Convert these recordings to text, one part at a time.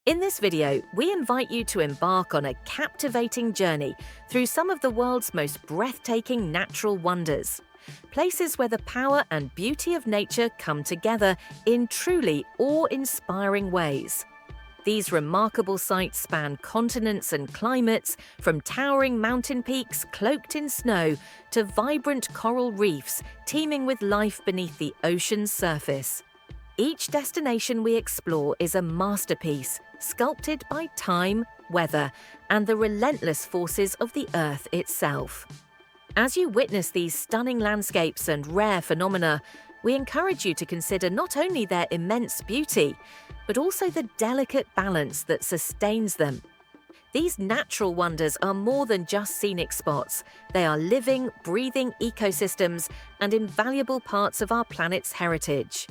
In this video, we invite you to embark on a captivating journey through some of the world's most breathtaking natural wonders. Places where the power and beauty of nature come together in truly awe-inspiring ways. These remarkable sights span continents and climates, from towering mountain peaks cloaked in snow to vibrant coral reefs teeming with life beneath the ocean's surface. Each destination we explore is a masterpiece, sculpted by time, weather, and the relentless forces of the Earth itself. As you witness these stunning landscapes and rare phenomena, we encourage you to consider not only their immense beauty, but also the delicate balance that sustains them. These natural wonders are more than just scenic spots. They are living, breathing ecosystems and invaluable parts of our planet's heritage.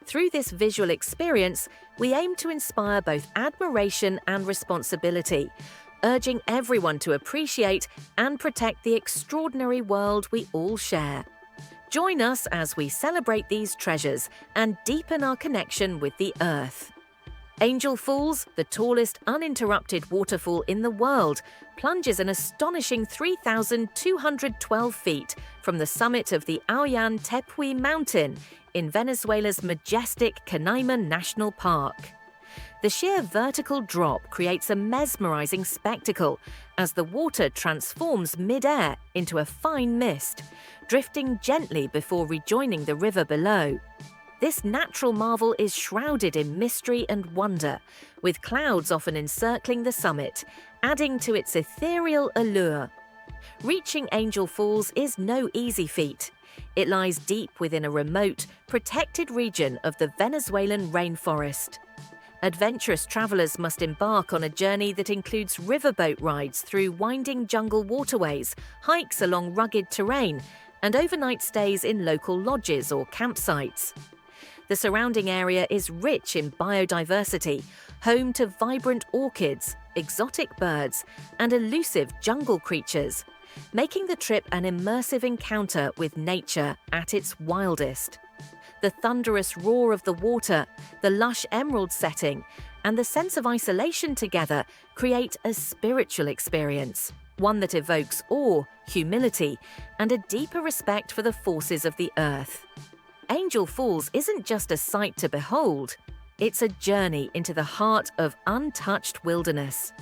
Through this visual experience, we aim to inspire both admiration and responsibility, urging everyone to appreciate and protect the extraordinary world we all share. Join us as we celebrate these treasures and deepen our connection with the Earth. Angel Falls, the tallest uninterrupted waterfall in the world, plunges an astonishing 3,212 feet from the summit of the Auyan Tepuy Mountain in Venezuela's Majestic Canaima National Park. The sheer vertical drop creates a mesmerizing spectacle as the water transforms mid-air into a fine mist, drifting gently before rejoining the river below. This natural marvel is shrouded in mystery and wonder, with clouds often encircling the summit, adding to its ethereal allure. Reaching Angel Falls is no easy feat. It lies deep within a remote, protected region of the Venezuelan rainforest. Adventurous travelers must embark on a journey that includes riverboat rides through winding jungle waterways, hikes along rugged terrain, and overnight stays in local lodges or campsites. The surrounding area is rich in biodiversity, home to vibrant orchids, exotic birds, and elusive jungle creatures, making the trip an immersive encounter with nature at its wildest. The thunderous roar of the water, the lush emerald setting, and the sense of isolation together create a spiritual experience, one that evokes awe, humility, and a deeper respect for the forces of the Earth. Angel Falls isn't just a sight to behold, it's a journey into the heart of untouched wilderness.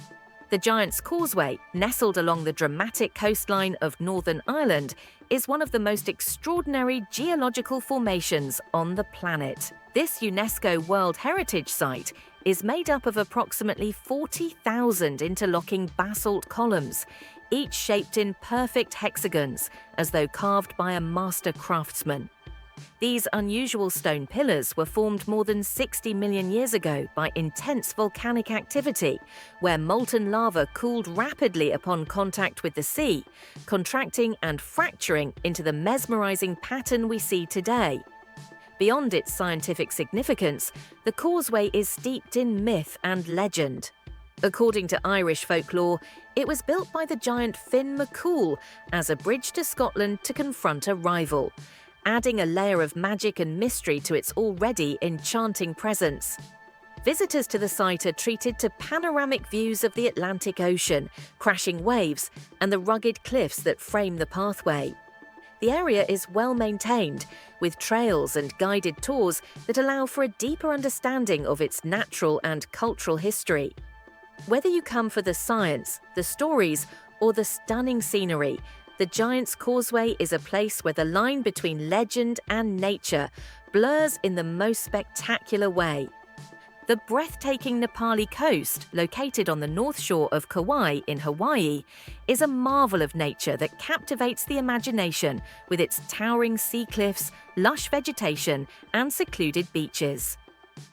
The Giant's Causeway, nestled along the dramatic coastline of Northern Ireland, is one of the most extraordinary geological formations on the planet. This UNESCO World Heritage Site is made up of approximately 40,000 interlocking basalt columns, each shaped in perfect hexagons, as though carved by a master craftsman. These unusual stone pillars were formed more than 60 million years ago by intense volcanic activity, where molten lava cooled rapidly upon contact with the sea, contracting and fracturing into the mesmerizing pattern we see today. Beyond its scientific significance, the causeway is steeped in myth and legend. According to Irish folklore, it was built by the giant Finn McCool as a bridge to Scotland to confront a rival, adding a layer of magic and mystery to its already enchanting presence. Visitors to the site are treated to panoramic views of the Atlantic Ocean, crashing waves, and the rugged cliffs that frame the pathway. The area is well maintained, with trails and guided tours that allow for a deeper understanding of its natural and cultural history. Whether you come for the science, the stories, or the stunning scenery, the Giant's Causeway is a place where the line between legend and nature blurs in the most spectacular way. The breathtaking Nepali coast, located on the north shore of Kauai in Hawaii, is a marvel of nature that captivates the imagination with its towering sea cliffs, lush vegetation, and secluded beaches.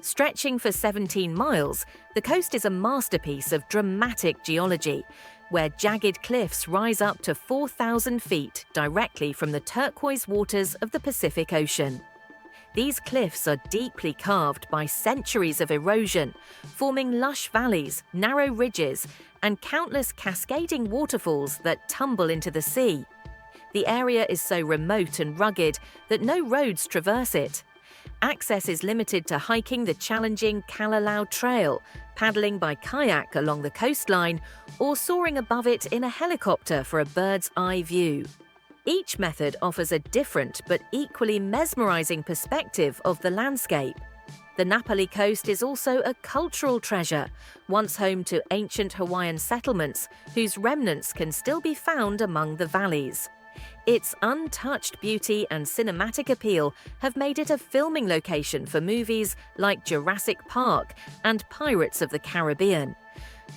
Stretching for 17 miles, the coast is a masterpiece of dramatic geology, where jagged cliffs rise up to 4,000 feet directly from the turquoise waters of the Pacific Ocean. These cliffs are deeply carved by centuries of erosion, forming lush valleys, narrow ridges, and countless cascading waterfalls that tumble into the sea. The area is so remote and rugged that no roads traverse it. Access is limited to hiking the challenging Kalalau Trail, paddling by kayak along the coastline, or soaring above it in a helicopter for a bird's eye view. Each method offers a different but equally mesmerizing perspective of the landscape. The Napali coast is also a cultural treasure, once home to ancient Hawaiian settlements whose remnants can still be found among the valleys. Its untouched beauty and cinematic appeal have made it a filming location for movies like Jurassic Park and Pirates of the Caribbean.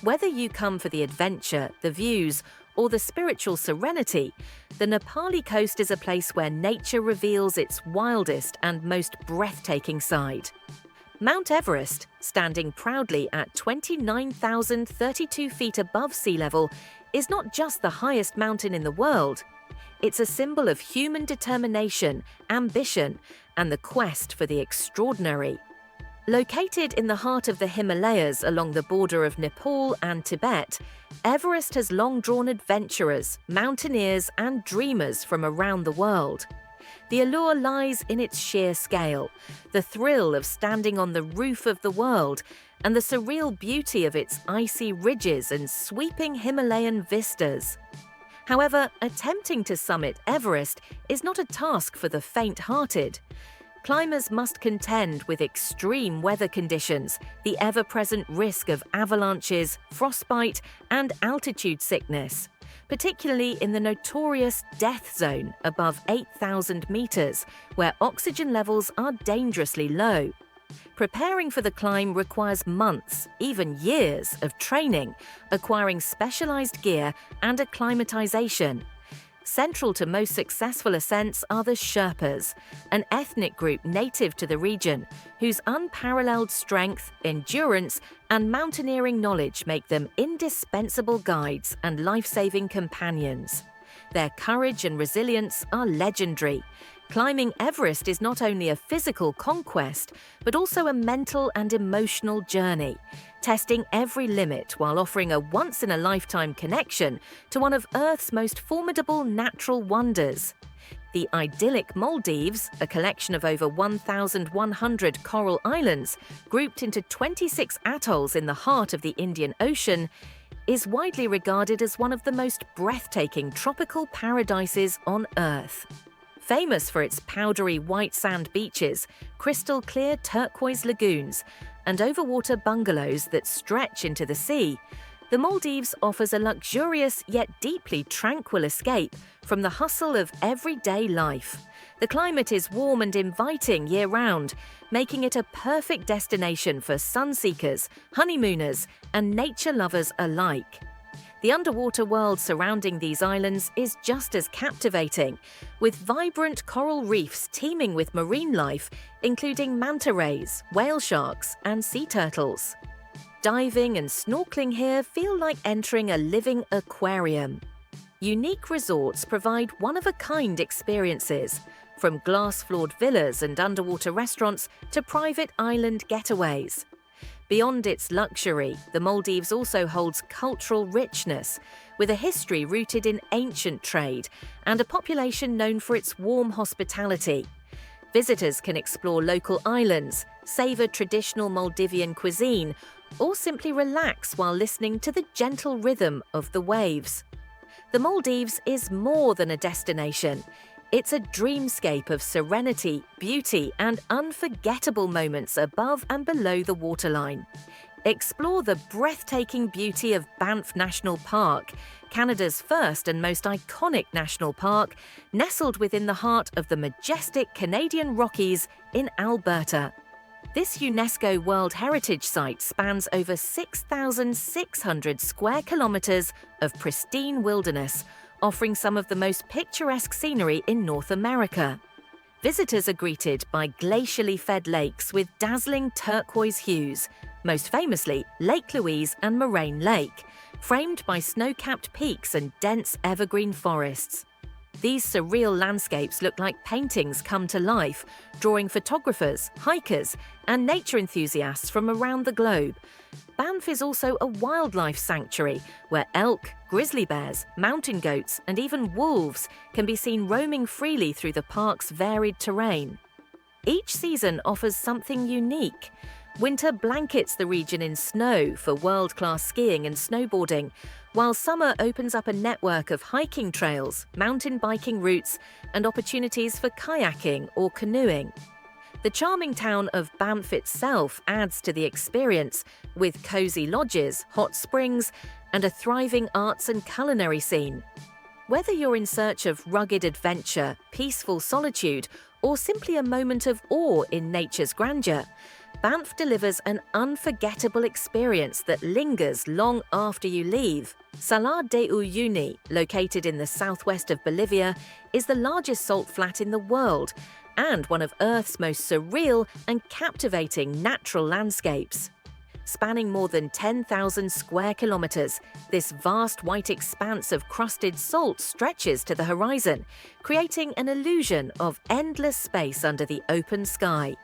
Whether you come for the adventure, the views, or the spiritual serenity, the Nepali coast is a place where nature reveals its wildest and most breathtaking side. Mount Everest, standing proudly at 29,032 feet above sea level, is not just the highest mountain in the world. It's a symbol of human determination, ambition, and the quest for the extraordinary. Located in the heart of the Himalayas along the border of Nepal and Tibet, Everest has long drawn adventurers, mountaineers, and dreamers from around the world. The allure lies in its sheer scale, the thrill of standing on the roof of the world, and the surreal beauty of its icy ridges and sweeping Himalayan vistas. However, attempting to summit Everest is not a task for the faint-hearted. Climbers must contend with extreme weather conditions, the ever-present risk of avalanches, frostbite, and altitude sickness, particularly in the notorious death zone above 8,000 meters, where oxygen levels are dangerously low. Preparing for the climb requires months, even years, of training, acquiring specialized gear, and acclimatization. Central to most successful ascents are the Sherpas, an ethnic group native to the region, whose unparalleled strength, endurance, and mountaineering knowledge make them indispensable guides and life-saving companions. Their courage and resilience are legendary. Climbing Everest is not only a physical conquest, but also a mental and emotional journey, testing every limit while offering a once-in-a-lifetime connection to one of Earth's most formidable natural wonders. The idyllic Maldives, a collection of over 1,100 coral islands grouped into 26 atolls in the heart of the Indian Ocean, is widely regarded as one of the most breathtaking tropical paradises on Earth. Famous for its powdery white sand beaches, crystal-clear turquoise lagoons, and overwater bungalows that stretch into the sea, the Maldives offers a luxurious yet deeply tranquil escape from the hustle of everyday life. The climate is warm and inviting year-round, making it a perfect destination for sun-seekers, honeymooners, and nature lovers alike. The underwater world surrounding these islands is just as captivating, with vibrant coral reefs teeming with marine life, including manta rays, whale sharks, and sea turtles. Diving and snorkeling here feel like entering a living aquarium. Unique resorts provide one-of-a-kind experiences, from glass-floored villas and underwater restaurants to private island getaways. Beyond its luxury, the Maldives also holds cultural richness, with a history rooted in ancient trade and a population known for its warm hospitality. Visitors can explore local islands, savor traditional Maldivian cuisine, or simply relax while listening to the gentle rhythm of the waves. The Maldives is more than a destination. It's a dreamscape of serenity, beauty, and unforgettable moments above and below the waterline. Explore the breathtaking beauty of Banff National Park, Canada's first and most iconic national park, nestled within the heart of the majestic Canadian Rockies in Alberta. This UNESCO World Heritage Site spans over 6,600 square kilometres of pristine wilderness, offering some of the most picturesque scenery in North America. Visitors are greeted by glacially fed lakes with dazzling turquoise hues, most famously Lake Louise and Moraine Lake, framed by snow-capped peaks and dense evergreen forests. These surreal landscapes look like paintings come to life, drawing photographers, hikers, and nature enthusiasts from around the globe. Banff is also a wildlife sanctuary where elk, grizzly bears, mountain goats, and even wolves can be seen roaming freely through the park's varied terrain. Each season offers something unique. Winter blankets the region in snow for world-class skiing and snowboarding, while summer opens up a network of hiking trails, mountain biking routes, and opportunities for kayaking or canoeing. The charming town of Banff itself adds to the experience, with cozy lodges, hot springs, and a thriving arts and culinary scene. Whether you're in search of rugged adventure, peaceful solitude, or simply a moment of awe in nature's grandeur, Banff delivers an unforgettable experience that lingers long after you leave. Salar de Uyuni, located in the southwest of Bolivia, is the largest salt flat in the world and one of Earth's most surreal and captivating natural landscapes. Spanning more than 10,000 square kilometers, this vast white expanse of crusted salt stretches to the horizon, creating an illusion of endless space under the open sky.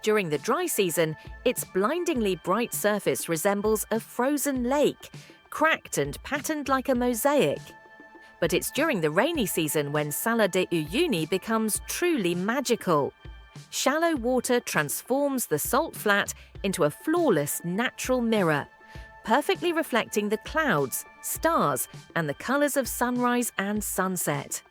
During the dry season, its blindingly bright surface resembles a frozen lake, cracked and patterned like a mosaic. But it's during the rainy season when Salar de Uyuni becomes truly magical. Shallow water transforms the salt flat into a flawless natural mirror, perfectly reflecting the clouds, stars, and the colors of sunrise and sunset.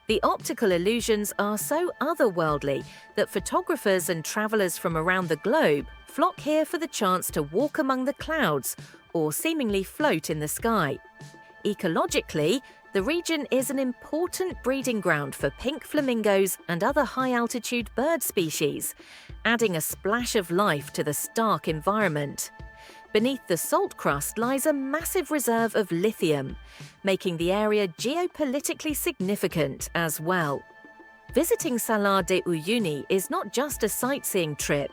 The optical illusions are so otherworldly that photographers and travelers from around the globe flock here for the chance to walk among the clouds or seemingly float in the sky. Ecologically, the region is an important breeding ground for pink flamingos and other high-altitude bird species, adding a splash of life to the stark environment. Beneath the salt crust lies a massive reserve of lithium, making the area geopolitically significant as well. Visiting Salar de Uyuni is not just a sightseeing trip,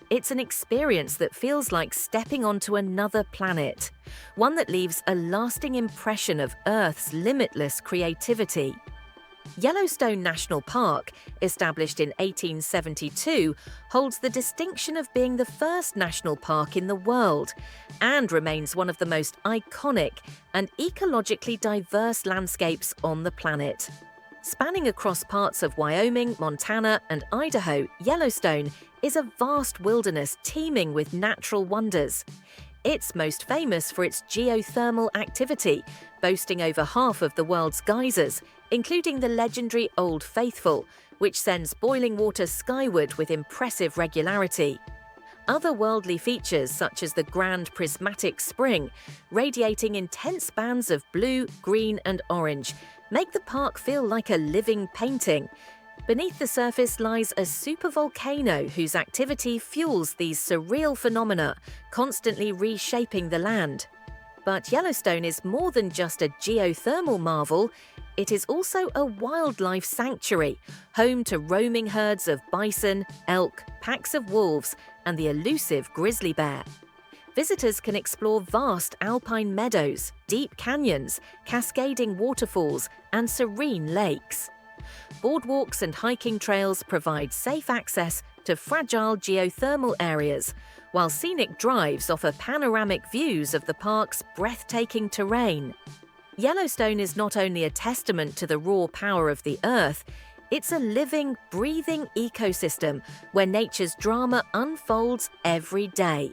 it's an experience that feels like stepping onto another planet, one that leaves a lasting impression of Earth's limitless creativity. Yellowstone National Park, established in 1872, holds the distinction of being the first national park in the world and remains one of the most iconic and ecologically diverse landscapes on the planet. Spanning across parts of Wyoming, Montana, and Idaho, Yellowstone is a vast wilderness teeming with natural wonders. It's most famous for its geothermal activity, boasting over half of the world's geysers, including the legendary Old Faithful, which sends boiling water skyward with impressive regularity. Otherworldly features such as the Grand Prismatic Spring, radiating intense bands of blue, green, and orange, make the park feel like a living painting. Beneath the surface lies a supervolcano whose activity fuels these surreal phenomena, constantly reshaping the land. But Yellowstone is more than just a geothermal marvel. It is also a wildlife sanctuary, home to roaming herds of bison, elk, packs of wolves, and the elusive grizzly bear. Visitors can explore vast alpine meadows, deep canyons, cascading waterfalls, and serene lakes. Boardwalks and hiking trails provide safe access to fragile geothermal areas, while scenic drives offer panoramic views of the park's breathtaking terrain. Yellowstone is not only a testament to the raw power of the Earth, it's a living, breathing ecosystem where nature's drama unfolds every day.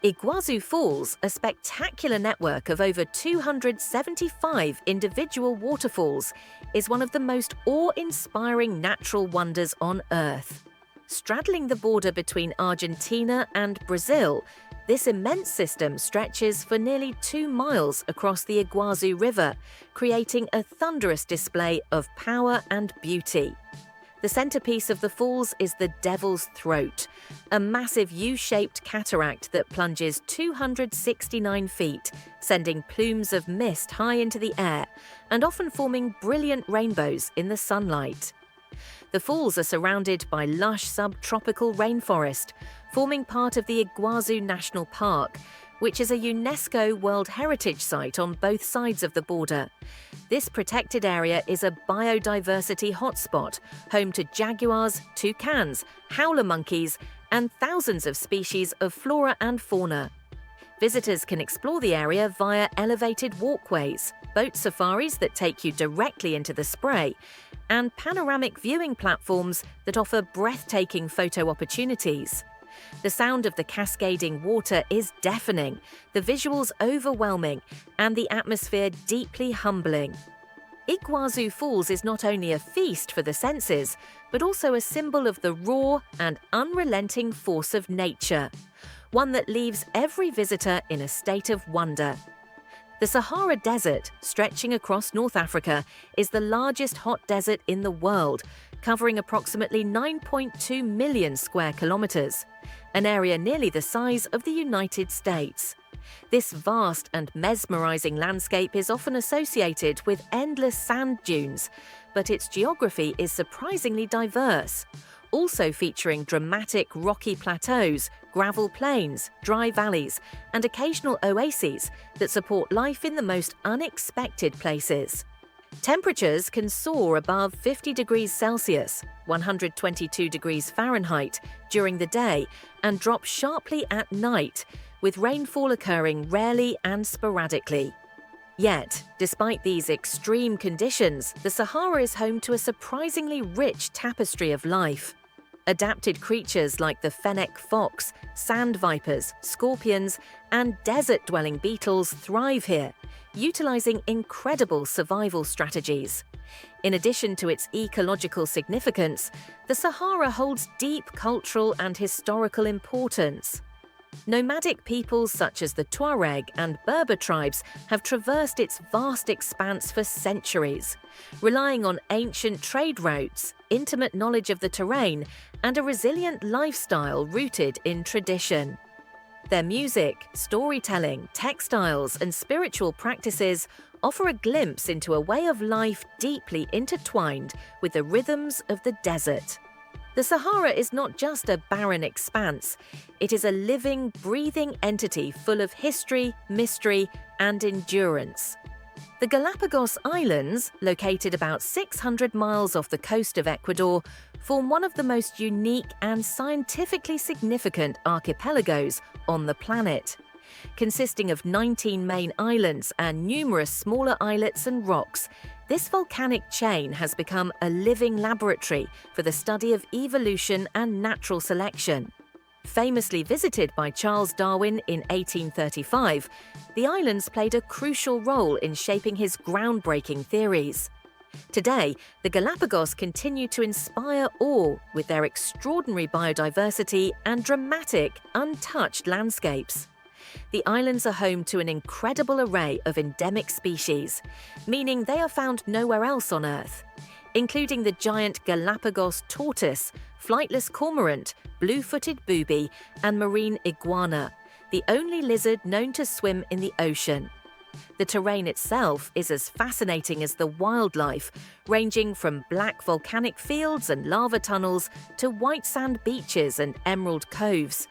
Iguazu Falls, a spectacular network of over 275 individual waterfalls, is one of the most awe-inspiring natural wonders on Earth. Straddling the border between Argentina and Brazil, this immense system stretches for nearly 2 miles across the Iguazu River, creating a thunderous display of power and beauty. The centerpiece of the falls is the Devil's Throat, a massive U-shaped cataract that plunges 269 feet, sending plumes of mist high into the air and often forming brilliant rainbows in the sunlight. The falls are surrounded by lush subtropical rainforest, forming part of the Iguazu National Park, which is a UNESCO World Heritage Site on both sides of the border. This protected area is a biodiversity hotspot, home to jaguars, toucans, howler monkeys, and thousands of species of flora and fauna. Visitors can explore the area via elevated walkways, boat safaris that take you directly into the spray, and panoramic viewing platforms that offer breathtaking photo opportunities. The sound of the cascading water is deafening, the visuals overwhelming, and the atmosphere deeply humbling. Iguazu Falls is not only a feast for the senses, but also a symbol of the raw and unrelenting force of nature, one that leaves every visitor in a state of wonder. The Sahara Desert, stretching across North Africa, is the largest hot desert in the world, covering approximately 9.2 million square kilometers, an area nearly the size of the United States. This vast and mesmerizing landscape is often associated with endless sand dunes, but its geography is surprisingly diverse, also featuring dramatic rocky plateaus, gravel plains, dry valleys, and occasional oases that support life in the most unexpected places. Temperatures can soar above 50 degrees Celsius, 122 degrees Fahrenheit, during the day and drop sharply at night, with rainfall occurring rarely and sporadically. Yet, despite these extreme conditions, the Sahara is home to a surprisingly rich tapestry of life. Adapted creatures like the fennec fox, sand vipers, scorpions, and desert-dwelling beetles thrive here, utilizing incredible survival strategies. In addition to its ecological significance, the Sahara holds deep cultural and historical importance. Nomadic peoples such as the Tuareg and Berber tribes have traversed its vast expanse for centuries, relying on ancient trade routes, intimate knowledge of the terrain, and a resilient lifestyle rooted in tradition. Their music, storytelling, textiles, and spiritual practices offer a glimpse into a way of life deeply intertwined with the rhythms of the desert. The Sahara is not just a barren expanse, it is a living, breathing entity full of history, mystery, and endurance. The Galapagos Islands, located about 600 miles off the coast of Ecuador, form one of the most unique and scientifically significant archipelagos on the planet. Consisting of 19 main islands and numerous smaller islets and rocks, this volcanic chain has become a living laboratory for the study of evolution and natural selection. Famously visited by Charles Darwin in 1835, the islands played a crucial role in shaping his groundbreaking theories. Today, the Galapagos continue to inspire awe with their extraordinary biodiversity and dramatic, untouched landscapes. The islands are home to an incredible array of endemic species, meaning they are found nowhere else on Earth, including the giant Galapagos tortoise, flightless cormorant, blue-footed booby, and marine iguana, the only lizard known to swim in the ocean. The terrain itself is as fascinating as the wildlife, ranging from black volcanic fields and lava tunnels to white sand beaches and emerald coves.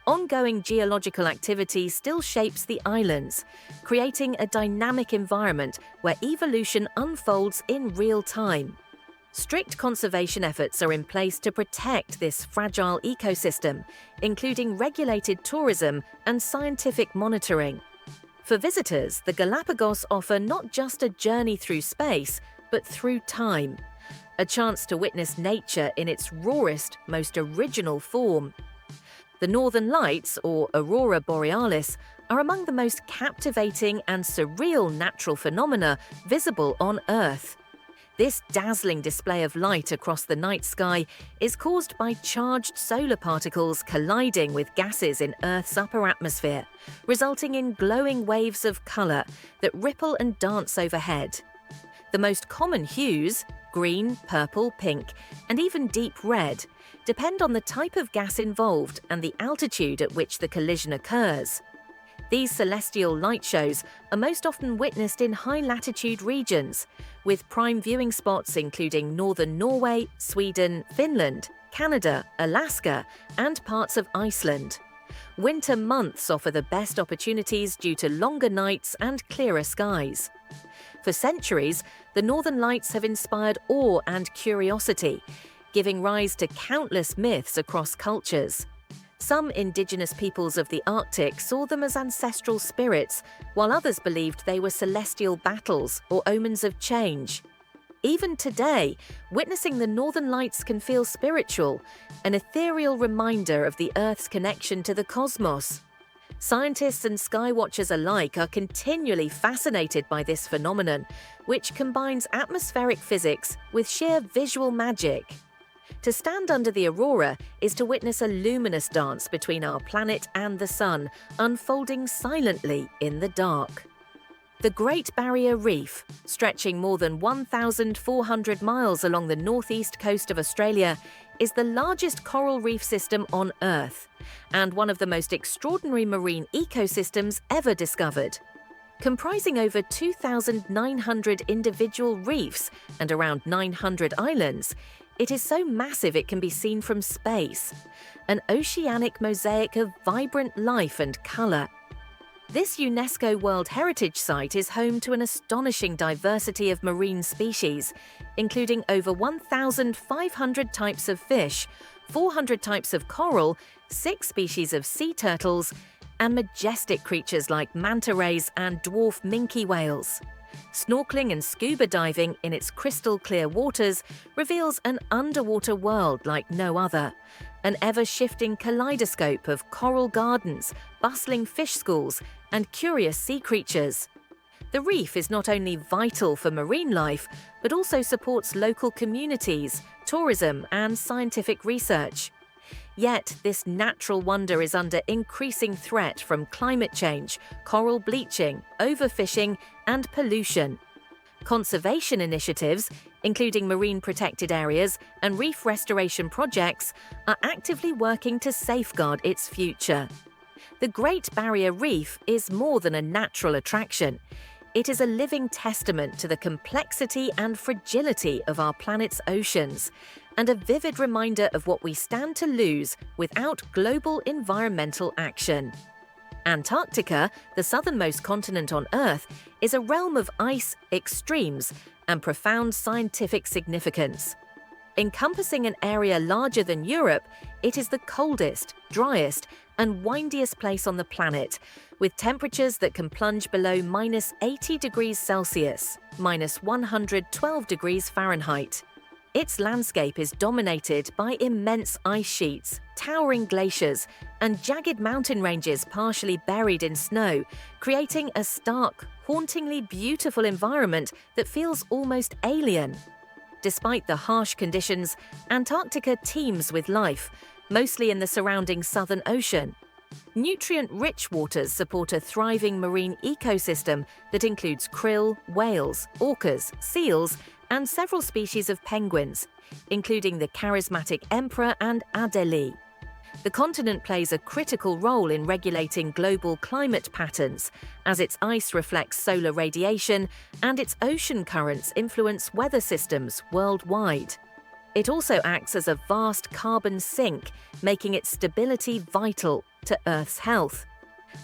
Ongoing geological activity still shapes the islands, creating a dynamic environment where evolution unfolds in real time. Strict conservation efforts are in place to protect this fragile ecosystem, including regulated tourism and scientific monitoring. For visitors, the Galapagos offer not just a journey through space, but through time, a chance to witness nature in its rawest, most original form. The Northern Lights, or Aurora Borealis, are among the most captivating and surreal natural phenomena visible on Earth. This dazzling display of light across the night sky is caused by charged solar particles colliding with gases in Earth's upper atmosphere, resulting in glowing waves of color that ripple and dance overhead. The most common hues, green, purple, pink, and even deep red, depend on the type of gas involved and the altitude at which the collision occurs. These celestial light shows are most often witnessed in high-latitude regions, with prime viewing spots including northern Norway, Sweden, Finland, Canada, Alaska, and parts of Iceland. Winter months offer the best opportunities due to longer nights and clearer skies. For centuries, the Northern Lights have inspired awe and curiosity, giving rise to countless myths across cultures. Some indigenous peoples of the Arctic saw them as ancestral spirits, while others believed they were celestial battles or omens of change. Even today, witnessing the northern lights can feel spiritual, an ethereal reminder of the Earth's connection to the cosmos. Scientists and skywatchers alike are continually fascinated by this phenomenon, which combines atmospheric physics with sheer visual magic. To stand under the aurora is to witness a luminous dance between our planet and the sun, unfolding silently in the dark. The Great Barrier Reef, stretching more than 1,400 miles along the northeast coast of Australia, is the largest coral reef system on Earth and one of the most extraordinary marine ecosystems ever discovered. Comprising over 2,900 individual reefs and around 900 islands, it is so massive it can be seen from space, an oceanic mosaic of vibrant life and colour. This UNESCO World Heritage Site is home to an astonishing diversity of marine species, including over 1,500 types of fish, 400 types of coral, 6 species of sea turtles, and majestic creatures like manta rays and dwarf minke whales. Snorkeling and scuba diving in its crystal-clear waters reveals an underwater world like no other, an ever-shifting kaleidoscope of coral gardens, bustling fish schools, and curious sea creatures. The reef is not only vital for marine life, but also supports local communities, tourism, and scientific research. Yet, this natural wonder is under increasing threat from climate change, coral bleaching, overfishing, and pollution. Conservation initiatives, including marine protected areas and reef restoration projects, are actively working to safeguard its future. The Great Barrier Reef is more than a natural attraction. It is a living testament to the complexity and fragility of our planet's oceans, and a vivid reminder of what we stand to lose without global environmental action. Antarctica, the southernmost continent on Earth, is a realm of ice, extremes, and profound scientific significance. Encompassing an area larger than Europe, it is the coldest, driest, and windiest place on the planet, with temperatures that can plunge below -80 degrees Celsius, -112 degrees Fahrenheit. Its landscape is dominated by immense ice sheets, towering glaciers, and jagged mountain ranges partially buried in snow, creating a stark, hauntingly beautiful environment that feels almost alien. Despite the harsh conditions, Antarctica teems with life, mostly in the surrounding Southern Ocean. Nutrient-rich waters support a thriving marine ecosystem that includes krill, whales, orcas, seals, and several species of penguins, including the charismatic emperor and adelie. The continent plays a critical role in regulating global climate patterns, as its ice reflects solar radiation and its ocean currents influence weather systems worldwide. It also acts as a vast carbon sink, making its stability vital to Earth's health.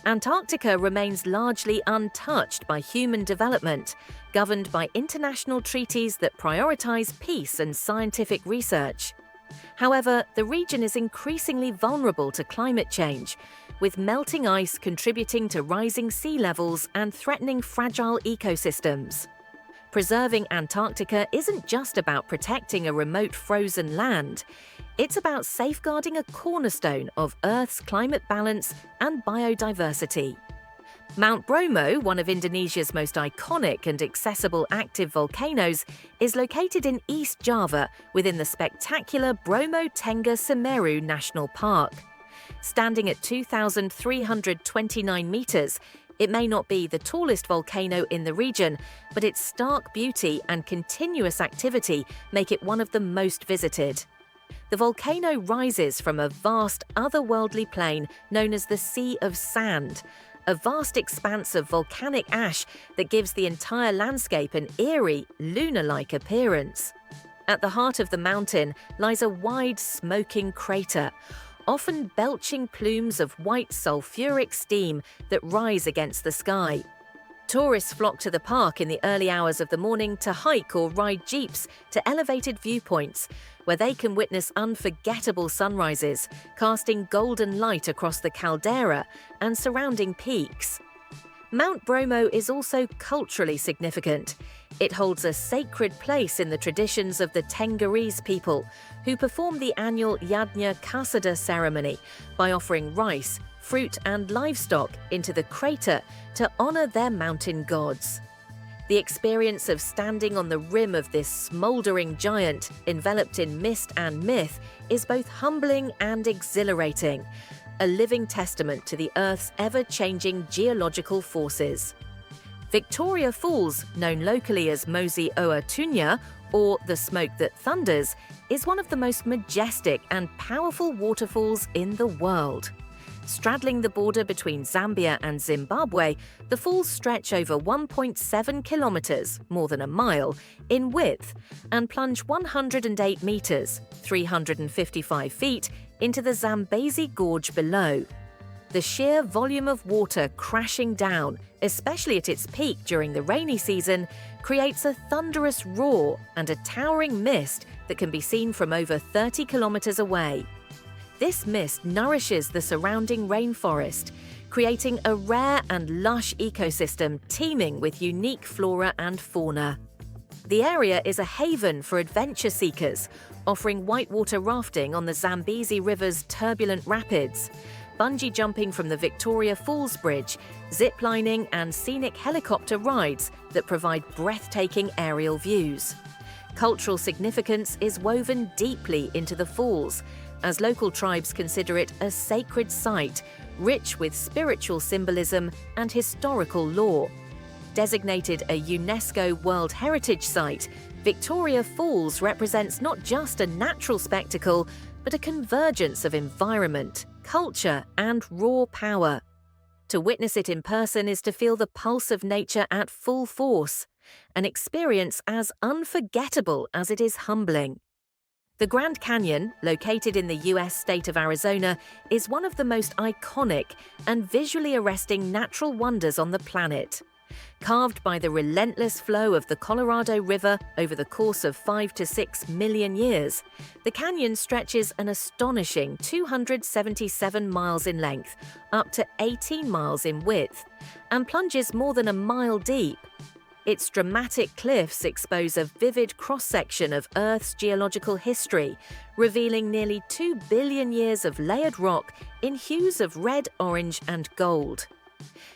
Antarctica remains largely untouched by human development, governed by international treaties that prioritize peace and scientific research. However, the region is increasingly vulnerable to climate change, with melting ice contributing to rising sea levels and threatening fragile ecosystems. Preserving Antarctica isn't just about protecting a remote frozen land. It's about safeguarding a cornerstone of Earth's climate balance and biodiversity. Mount Bromo, one of Indonesia's most iconic and accessible active volcanoes, is located in East Java within the spectacular Bromo Tengger Semeru National Park. Standing at 2,329 meters, it may not be the tallest volcano in the region, but its stark beauty and continuous activity make it one of the most visited. The volcano rises from a vast otherworldly plain known as the Sea of Sand, a vast expanse of volcanic ash that gives the entire landscape an eerie, lunar-like appearance. At the heart of the mountain lies a wide, smoking crater, often belching plumes of white sulfuric steam that rise against the sky. Tourists flock to the park in the early hours of the morning to hike or ride jeeps to elevated viewpoints, where they can witness unforgettable sunrises, casting golden light across the caldera and surrounding peaks. Mount Bromo is also culturally significant. It holds a sacred place in the traditions of the Tenggerese people, who perform the annual Yadnya Kasada ceremony by offering rice, fruit and livestock into the crater to honor their mountain gods. The experience of standing on the rim of this smoldering giant, enveloped in mist and myth, is both humbling and exhilarating, a living testament to the Earth's ever-changing geological forces. Victoria Falls, known locally as Mosi Oa Tunya, or the smoke that thunders, is one of the most majestic and powerful waterfalls in the world. Straddling the border between Zambia and Zimbabwe, the falls stretch over 1.7 kilometers, more than a mile, in width, and plunge 108 meters, 355 feet, into the Zambezi Gorge below. The sheer volume of water crashing down, especially at its peak during the rainy season, creates a thunderous roar and a towering mist that can be seen from over 30 kilometers away. This mist nourishes the surrounding rainforest, creating a rare and lush ecosystem teeming with unique flora and fauna. The area is a haven for adventure seekers, offering whitewater rafting on the Zambezi River's turbulent rapids, bungee jumping from the Victoria Falls Bridge, ziplining and scenic helicopter rides that provide breathtaking aerial views. Cultural significance is woven deeply into the falls, as local tribes consider it a sacred site, rich with spiritual symbolism and historical lore. Designated a UNESCO World Heritage Site, Victoria Falls represents not just a natural spectacle, but a convergence of environment, culture, and raw power. To witness it in person is to feel the pulse of nature at full force, an experience as unforgettable as it is humbling. The Grand Canyon, located in the US state of Arizona, is one of the most iconic and visually arresting natural wonders on the planet. Carved by the relentless flow of the Colorado River over the course of 5 to 6 million years, the canyon stretches an astonishing 277 miles in length, up to 18 miles in width, and plunges more than a mile deep. Its dramatic cliffs expose a vivid cross-section of Earth's geological history, revealing nearly 2 billion years of layered rock in hues of red, orange, and gold.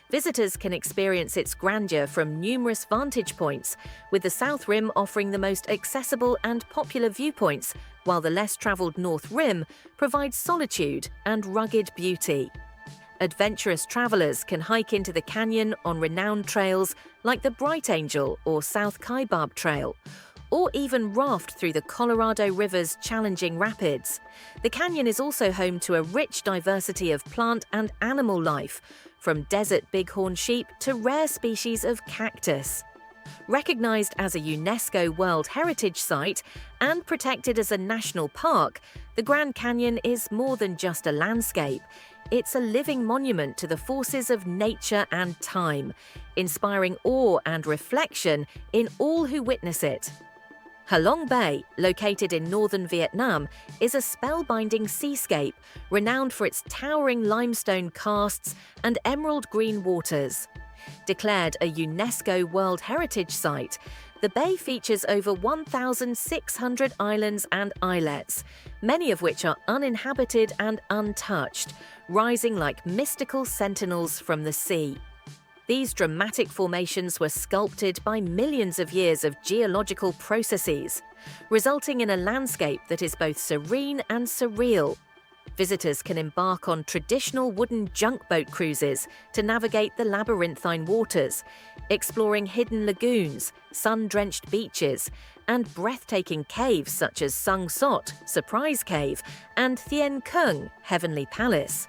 Visitors can experience its grandeur from numerous vantage points, with the South Rim offering the most accessible and popular viewpoints, while the less-traveled North Rim provides solitude and rugged beauty. Adventurous travelers can hike into the canyon on renowned trails like the Bright Angel or South Kaibab Trail, or even raft through the Colorado River's challenging rapids. The canyon is also home to a rich diversity of plant and animal life, from desert bighorn sheep to rare species of cactus. Recognized as a UNESCO World Heritage Site and protected as a national park, the Grand Canyon is more than just a landscape. It's a living monument to the forces of nature and time, inspiring awe and reflection in all who witness it. Halong Bay, located in northern Vietnam, is a spellbinding seascape renowned for its towering limestone casts and emerald green waters. Declared a UNESCO World Heritage Site, the bay features over 1,600 islands and islets, many of which are uninhabited and untouched, rising like mystical sentinels from the sea. These dramatic formations were sculpted by millions of years of geological processes, resulting in a landscape that is both serene and surreal. Visitors can embark on traditional wooden junk boat cruises to navigate the labyrinthine waters, exploring hidden lagoons, sun-drenched beaches, and breathtaking caves such as Sung Sot, Surprise Cave, and Thien Kung, Heavenly Palace.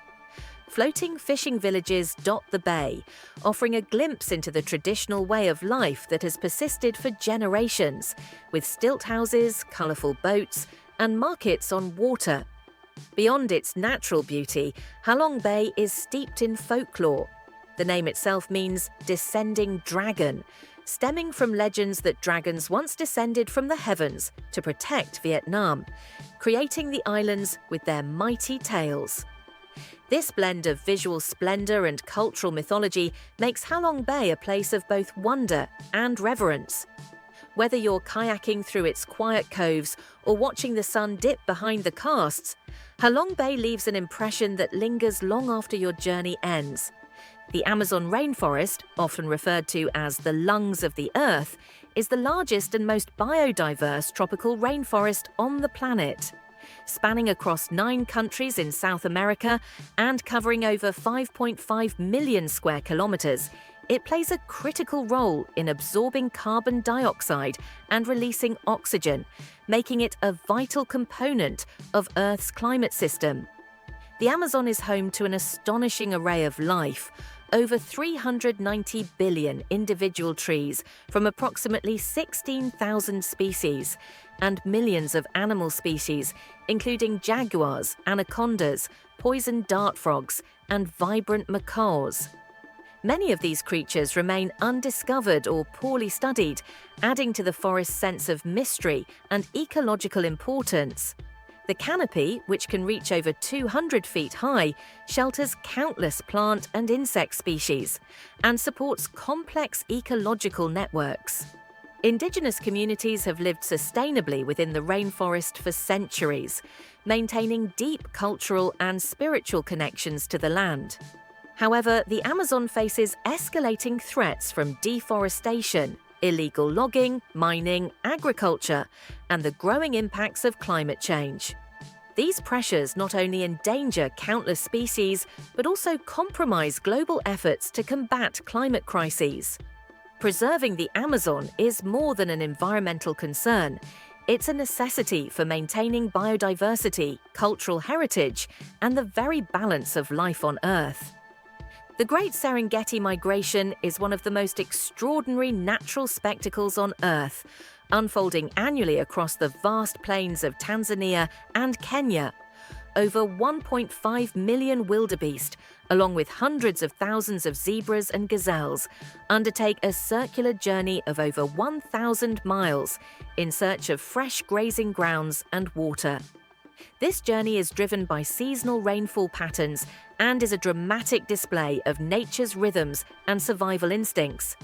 Floating fishing villages dot the bay, offering a glimpse into the traditional way of life that has persisted for generations, with stilt houses, colourful boats, and markets on water. Beyond its natural beauty, Halong Bay is steeped in folklore. The name itself means descending dragon, stemming from legends that dragons once descended from the heavens to protect Vietnam, creating the islands with their mighty tails. This blend of visual splendor and cultural mythology makes Halong Bay a place of both wonder and reverence. Whether you're kayaking through its quiet coves or watching the sun dip behind the casts, Halong Bay leaves an impression that lingers long after your journey ends. The Amazon rainforest, often referred to as the lungs of the Earth, is the largest and most biodiverse tropical rainforest on the planet. Spanning across 9 countries in South America and covering over 5.5 million square kilometers, it plays a critical role in absorbing carbon dioxide and releasing oxygen, making it a vital component of Earth's climate system. The Amazon is home to an astonishing array of life, over 390 billion individual trees from approximately 16,000 species, and millions of animal species, including jaguars, anacondas, poison dart frogs, and vibrant macaws. Many of these creatures remain undiscovered or poorly studied, adding to the forest's sense of mystery and ecological importance. The canopy, which can reach over 200 feet high, shelters countless plant and insect species and supports complex ecological networks. Indigenous communities have lived sustainably within the rainforest for centuries, maintaining deep cultural and spiritual connections to the land. However, the Amazon faces escalating threats from deforestation, illegal logging, mining, agriculture, and the growing impacts of climate change. These pressures not only endanger countless species, but also compromise global efforts to combat climate crises. Preserving the Amazon is more than an environmental concern. It's a necessity for maintaining biodiversity, cultural heritage, and the very balance of life on Earth. The Great Serengeti Migration is one of the most extraordinary natural spectacles on Earth, unfolding annually across the vast plains of Tanzania and Kenya. Over 1.5 million wildebeest, along with hundreds of thousands of zebras and gazelles, undertake a circular journey of over 1,000 miles in search of fresh grazing grounds and water. This journey is driven by seasonal rainfall patterns and is a dramatic display of nature's rhythms and survival instincts.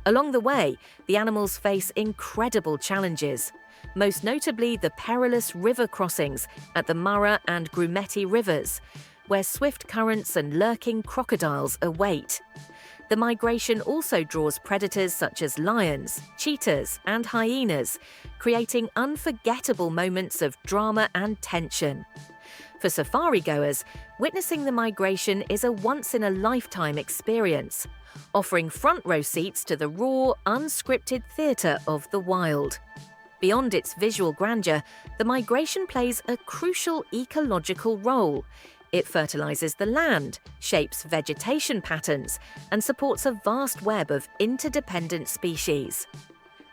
Along the way, the animals face incredible challenges, most notably the perilous river crossings at the Mara and Grumeti rivers, where swift currents and lurking crocodiles await. The migration also draws predators such as lions, cheetahs, and hyenas, creating unforgettable moments of drama and tension. For safari-goers, witnessing the migration is a once-in-a-lifetime experience, offering front-row seats to the raw, unscripted theatre of the wild. Beyond its visual grandeur, the migration plays a crucial ecological role. It fertilizes the land, shapes vegetation patterns, and supports a vast web of interdependent species.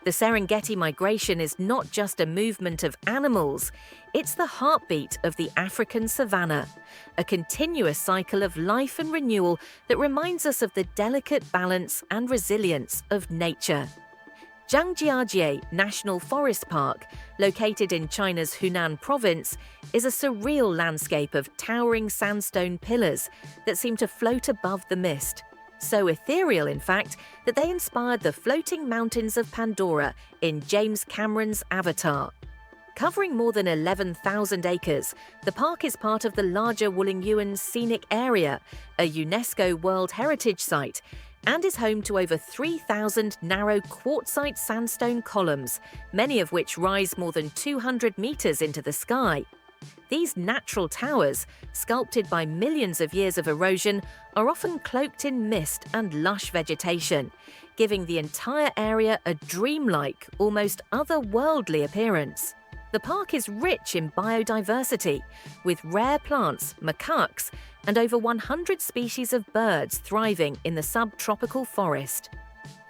The Serengeti migration is not just a movement of animals, it's the heartbeat of the African savanna, a continuous cycle of life and renewal that reminds us of the delicate balance and resilience of nature. Zhangjiajie National Forest Park, located in China's Hunan province, is a surreal landscape of towering sandstone pillars that seem to float above the mist. So ethereal, in fact, that they inspired the floating mountains of Pandora in James Cameron's Avatar. Covering more than 11,000 acres, the park is part of the larger Wulingyuan Scenic Area, a UNESCO World Heritage Site, and is home to over 3,000 narrow quartzite sandstone columns, many of which rise more than 200 meters into the sky. These natural towers, sculpted by millions of years of erosion, are often cloaked in mist and lush vegetation, giving the entire area a dreamlike, almost otherworldly appearance. The park is rich in biodiversity, with rare plants, macaques, and over 100 species of birds thriving in the subtropical forest.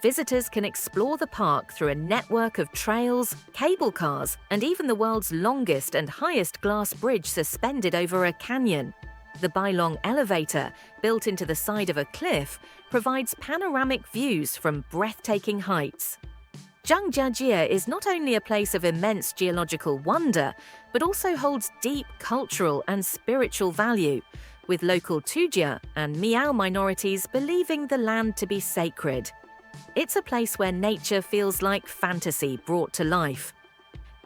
Visitors can explore the park through a network of trails, cable cars, and even the world's longest and highest glass bridge suspended over a canyon. The Bailong elevator, built into the side of a cliff, provides panoramic views from breathtaking heights. Zhangjiajie is not only a place of immense geological wonder, but also holds deep cultural and spiritual value, with local Tujia and Miao minorities believing the land to be sacred. It's a place where nature feels like fantasy brought to life.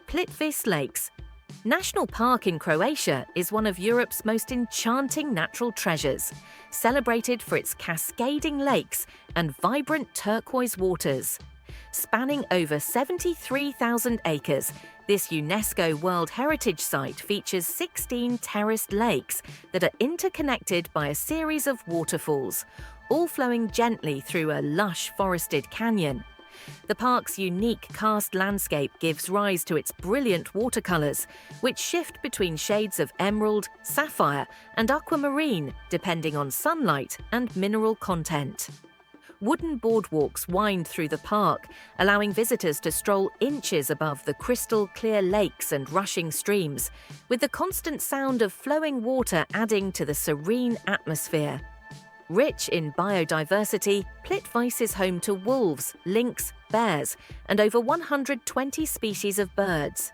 Plitvice Lakes. National Park in Croatia is one of Europe's most enchanting natural treasures, celebrated for its cascading lakes and vibrant turquoise waters. Spanning over 73,000 acres, this UNESCO World Heritage Site features 16 terraced lakes that are interconnected by a series of waterfalls, all flowing gently through a lush forested canyon. The park's unique karst landscape gives rise to its brilliant watercolors, which shift between shades of emerald, sapphire, and aquamarine depending on sunlight and mineral content. Wooden boardwalks wind through the park, allowing visitors to stroll inches above the crystal-clear lakes and rushing streams, with the constant sound of flowing water adding to the serene atmosphere. Rich in biodiversity, Plitvice is home to wolves, lynx, bears, and over 120 species of birds.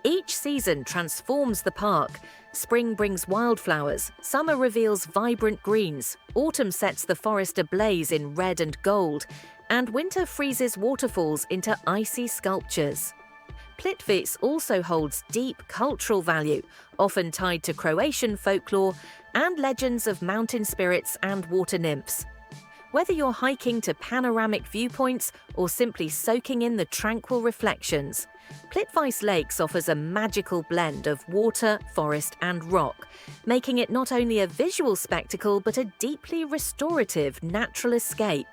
Each season transforms the park. Spring brings wildflowers, summer reveals vibrant greens, autumn sets the forest ablaze in red and gold, and winter freezes waterfalls into icy sculptures. Plitvice also holds deep cultural value, often tied to Croatian folklore and legends of mountain spirits and water nymphs. Whether you're hiking to panoramic viewpoints or simply soaking in the tranquil reflections, Plitvice Lakes offers a magical blend of water, forest, and rock, making it not only a visual spectacle but a deeply restorative natural escape.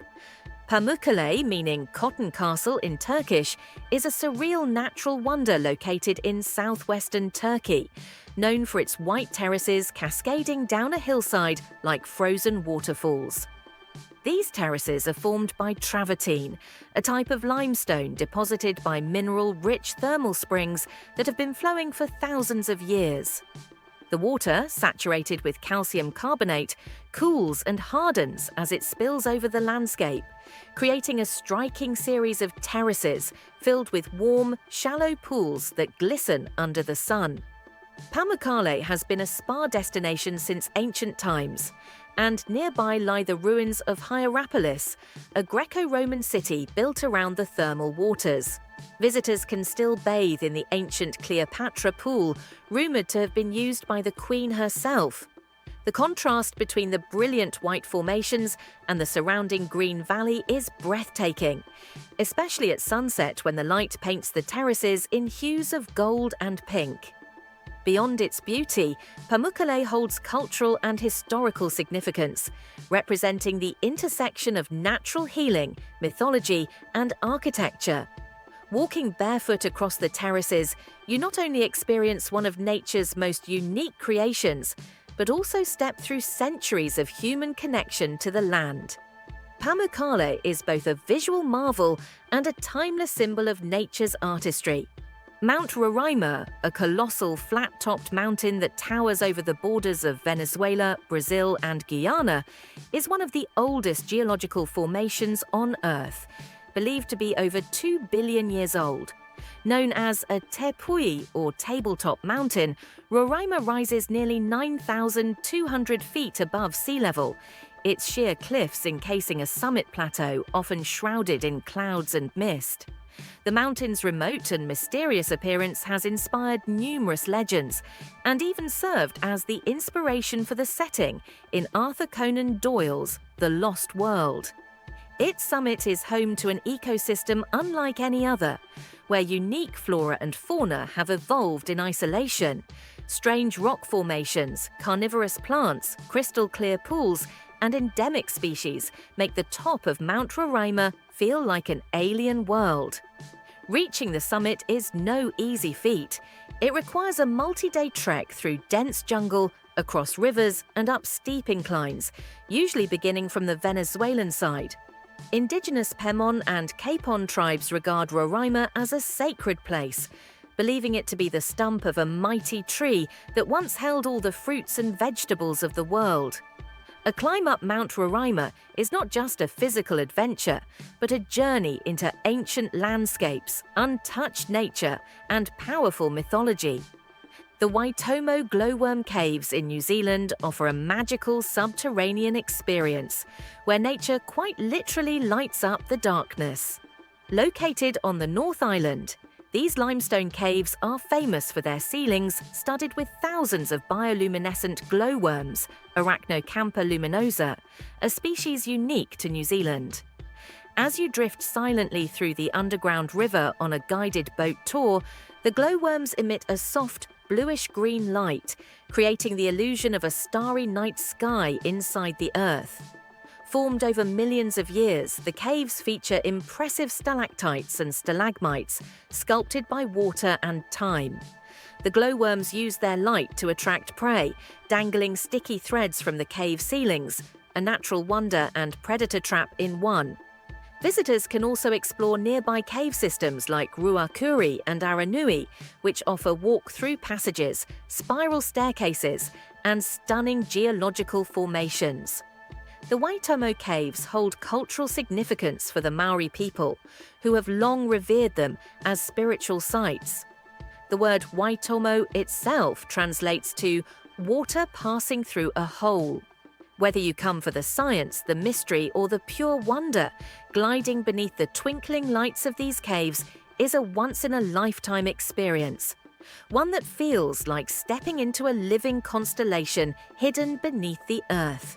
Pamukkale, meaning cotton castle in Turkish, is a surreal natural wonder located in southwestern Turkey, known for its white terraces cascading down a hillside like frozen waterfalls. These terraces are formed by travertine, a type of limestone deposited by mineral-rich thermal springs that have been flowing for thousands of years. The water, saturated with calcium carbonate, cools and hardens as it spills over the landscape, creating a striking series of terraces filled with warm, shallow pools that glisten under the sun. Pamukkale has been a spa destination since ancient times, and nearby lie the ruins of Hierapolis, a Greco-Roman city built around the thermal waters. Visitors can still bathe in the ancient Cleopatra pool, rumoured to have been used by the Queen herself. The contrast between the brilliant white formations and the surrounding green valley is breathtaking, especially at sunset when the light paints the terraces in hues of gold and pink. Beyond its beauty, Pamukkale holds cultural and historical significance, representing the intersection of natural healing, mythology, and architecture. Walking barefoot across the terraces, you not only experience one of nature's most unique creations, but also step through centuries of human connection to the land. Pamukkale is both a visual marvel and a timeless symbol of nature's artistry. Mount Roraima, a colossal flat-topped mountain that towers over the borders of Venezuela, Brazil, and Guyana, is one of the oldest geological formations on Earth, believed to be over 2 billion years old. Known as a tepui, or tabletop mountain, Roraima rises nearly 9,200 feet above sea level, its sheer cliffs encasing a summit plateau often shrouded in clouds and mist. The mountain's remote and mysterious appearance has inspired numerous legends and even served as the inspiration for the setting in Arthur Conan Doyle's The Lost World. Its summit is home to an ecosystem unlike any other, where unique flora and fauna have evolved in isolation. Strange rock formations, carnivorous plants, crystal-clear pools, and endemic species make the top of Mount Roraima feel like an alien world. Reaching the summit is no easy feat. It requires a multi-day trek through dense jungle, across rivers, and up steep inclines, usually beginning from the Venezuelan side. Indigenous Pemon and Capon tribes regard Roraima as a sacred place, believing it to be the stump of a mighty tree that once held all the fruits and vegetables of the world. A climb up Mount Roraima is not just a physical adventure, but a journey into ancient landscapes, untouched nature, and powerful mythology. The Waitomo glowworm caves in New Zealand offer a magical subterranean experience where nature quite literally lights up the darkness. Located on the North Island, these limestone caves are famous for their ceilings studded with thousands of bioluminescent glowworms, Arachnocampa luminosa, a species unique to New Zealand. As you drift silently through the underground river on a guided boat tour, the glowworms emit a soft, bluish-green light, creating the illusion of a starry night sky inside the earth. Formed over millions of years, the caves feature impressive stalactites and stalagmites, sculpted by water and time. The glowworms use their light to attract prey, dangling sticky threads from the cave ceilings, a natural wonder and predator trap in one. Visitors can also explore nearby cave systems like Ruakuri and Aranui, which offer walk-through passages, spiral staircases, and stunning geological formations. The Waitomo caves hold cultural significance for the Maori people, who have long revered them as spiritual sites. The word Waitomo itself translates to water passing through a hole. Whether you come for the science, the mystery, or the pure wonder, gliding beneath the twinkling lights of these caves is a once-in-a-lifetime experience. One that feels like stepping into a living constellation hidden beneath the earth.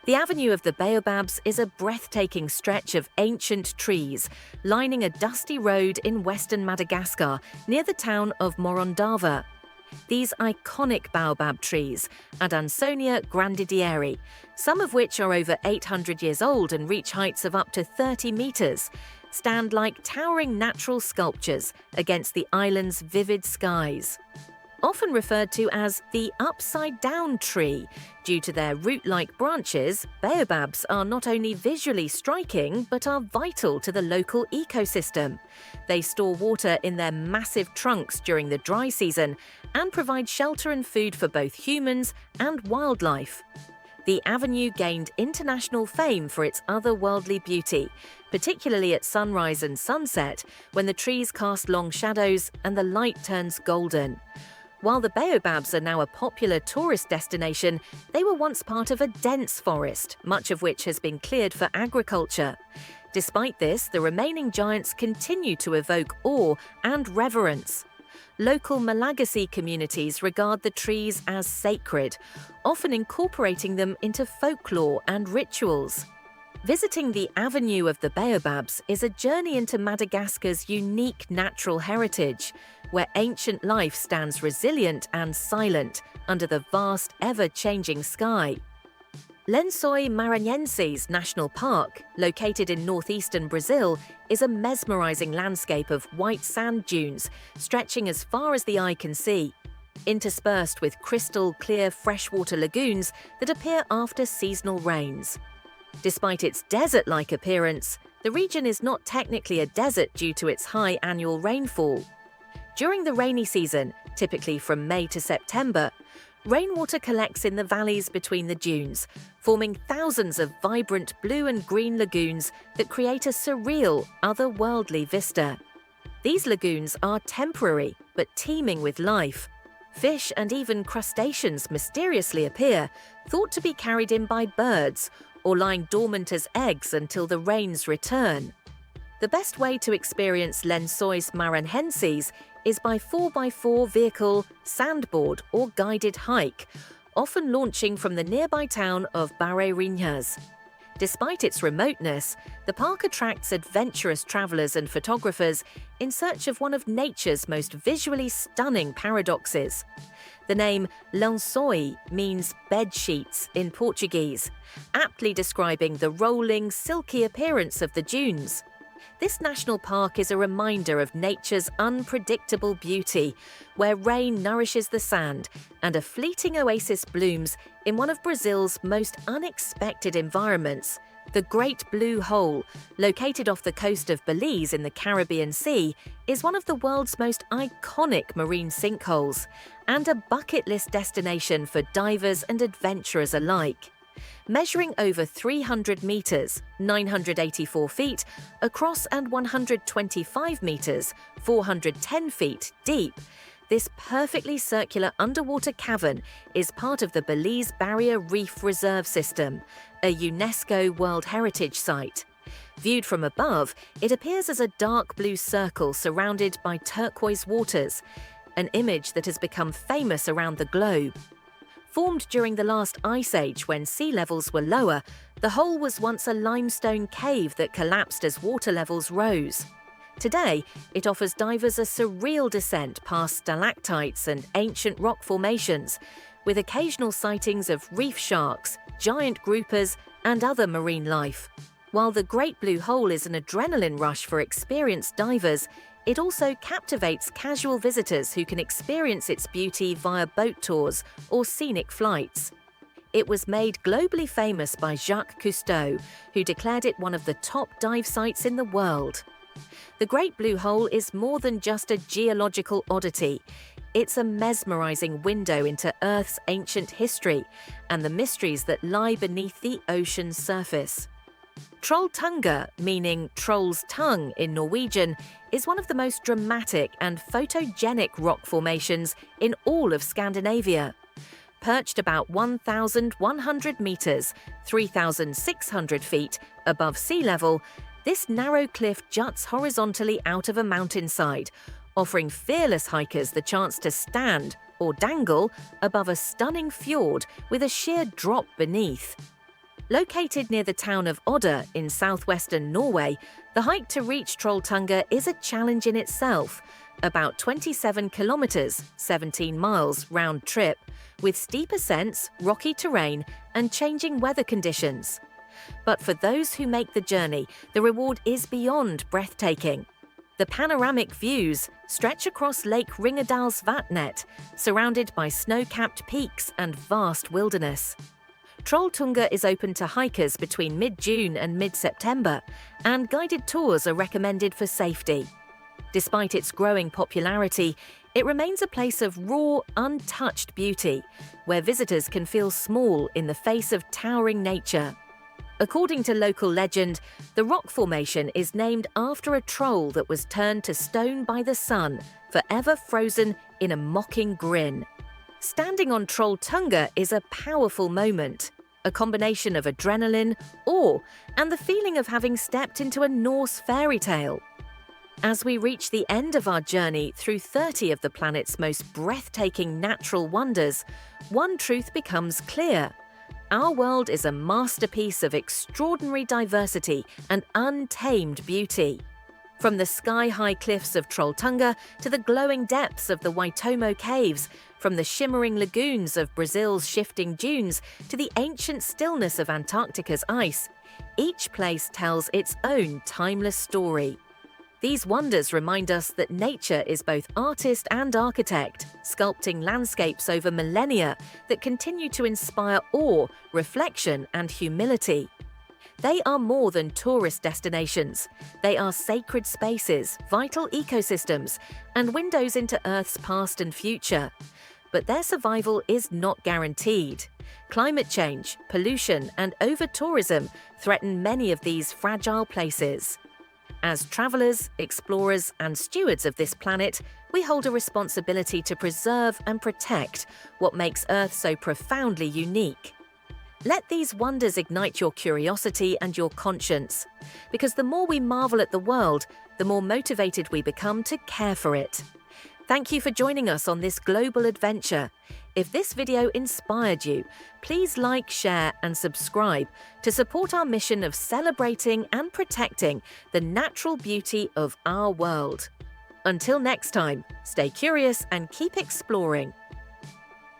The Avenue of the Baobabs is a breathtaking stretch of ancient trees lining a dusty road in western Madagascar near the town of Morondava. These iconic baobab trees, Adansonia grandidieri, some of which are over 800 years old and reach heights of up to 30 meters, stand like towering natural sculptures against the island's vivid skies. Often referred to as the upside-down tree, due to their root-like branches, baobabs are not only visually striking but are vital to the local ecosystem. They store water in their massive trunks during the dry season and provide shelter and food for both humans and wildlife. The avenue gained international fame for its otherworldly beauty, particularly at sunrise and sunset, when the trees cast long shadows and the light turns golden. While the baobabs are now a popular tourist destination, they were once part of a dense forest, much of which has been cleared for agriculture. Despite this, the remaining giants continue to evoke awe and reverence. Local Malagasy communities regard the trees as sacred, often incorporating them into folklore and rituals. Visiting the Avenue of the Baobabs is a journey into Madagascar's unique natural heritage, where ancient life stands resilient and silent under the vast, ever-changing sky. Lençóis Maranhenses National Park, located in northeastern Brazil, is a mesmerizing landscape of white sand dunes stretching as far as the eye can see, interspersed with crystal-clear freshwater lagoons that appear after seasonal rains. Despite its desert-like appearance, the region is not technically a desert due to its high annual rainfall. During the rainy season, typically from May to September, rainwater collects in the valleys between the dunes, forming thousands of vibrant blue and green lagoons that create a surreal, otherworldly vista. These lagoons are temporary, but teeming with life. Fish and even crustaceans mysteriously appear, thought to be carried in by birds, or lying dormant as eggs until the rains return. The best way to experience Lençóis Maranhenses is by 4x4 vehicle, sandboard or guided hike, often launching from the nearby town of Barreirinhas. Despite its remoteness, the park attracts adventurous travelers and photographers in search of one of nature's most visually stunning paradoxes. The name Lençóis means bed sheets in Portuguese, aptly describing the rolling, silky appearance of the dunes. This national park is a reminder of nature's unpredictable beauty, where rain nourishes the sand and a fleeting oasis blooms in one of Brazil's most unexpected environments. The Great Blue Hole, located off the coast of Belize in the Caribbean Sea, is one of the world's most iconic marine sinkholes and a bucket list destination for divers and adventurers alike. Measuring over 300 meters, 984 feet, across and 125 meters, 410 feet deep, This perfectly circular underwater cavern is part of the Great Barrier Reef Reserve System, a UNESCO World Heritage Site. Viewed from above, it appears as a dark blue circle surrounded by turquoise waters, an image that has become famous around the globe. Formed during the last ice age when sea levels were lower, the hole was once a limestone cave that collapsed as water levels rose. Today, it offers divers a surreal descent past stalactites and ancient rock formations, with occasional sightings of reef sharks, giant groupers, and other marine life. While the Great Blue Hole is an adrenaline rush for experienced divers, it also captivates casual visitors who can experience its beauty via boat tours or scenic flights. It was made globally famous by Jacques Cousteau, who declared it one of the top dive sites in the world. The Great Blue Hole is more than just a geological oddity. It's a mesmerizing window into Earth's ancient history and the mysteries that lie beneath the ocean's surface. Trolltunga, meaning troll's tongue in Norwegian, is one of the most dramatic and photogenic rock formations in all of Scandinavia. Perched about 1,100 meters, 3,600 feet above sea level, this narrow cliff juts horizontally out of a mountainside, offering fearless hikers the chance to stand or dangle above a stunning fjord with a sheer drop beneath. Located near the town of Odda in southwestern Norway, the hike to reach Trolltunga is a challenge in itself, about 27 kilometers, 17 miles round trip, with steep ascents, rocky terrain, and changing weather conditions. But for those who make the journey, the reward is beyond breathtaking. The panoramic views stretch across Lake Ringedalsvatnet, surrounded by snow-capped peaks and vast wilderness. Trolltunga is open to hikers between mid-June and mid-September, and guided tours are recommended for safety. Despite its growing popularity, it remains a place of raw, untouched beauty, where visitors can feel small in the face of towering nature. According to local legend, the rock formation is named after a troll that was turned to stone by the sun, forever frozen in a mocking grin. Standing on Trolltunga is a powerful moment, a combination of adrenaline, awe, and the feeling of having stepped into a Norse fairy tale. As we reach the end of our journey through 30 of the planet's most breathtaking natural wonders, one truth becomes clear. Our world is a masterpiece of extraordinary diversity and untamed beauty. From the sky-high cliffs of Trolltunga to the glowing depths of the Waitomo Caves, from the shimmering lagoons of Brazil's shifting dunes to the ancient stillness of Antarctica's ice, each place tells its own timeless story. These wonders remind us that nature is both artist and architect, sculpting landscapes over millennia that continue to inspire awe, reflection, and humility. They are more than tourist destinations. They are sacred spaces, vital ecosystems, and windows into Earth's past and future. But their survival is not guaranteed. Climate change, pollution, and over-tourism threaten many of these fragile places. As travelers, explorers, and stewards of this planet, we hold a responsibility to preserve and protect what makes Earth so profoundly unique. Let these wonders ignite your curiosity and your conscience, because the more we marvel at the world, the more motivated we become to care for it. Thank you for joining us on this global adventure. If this video inspired you, please like, share, and subscribe to support our mission of celebrating and protecting the natural beauty of our world. Until next time, stay curious and keep exploring.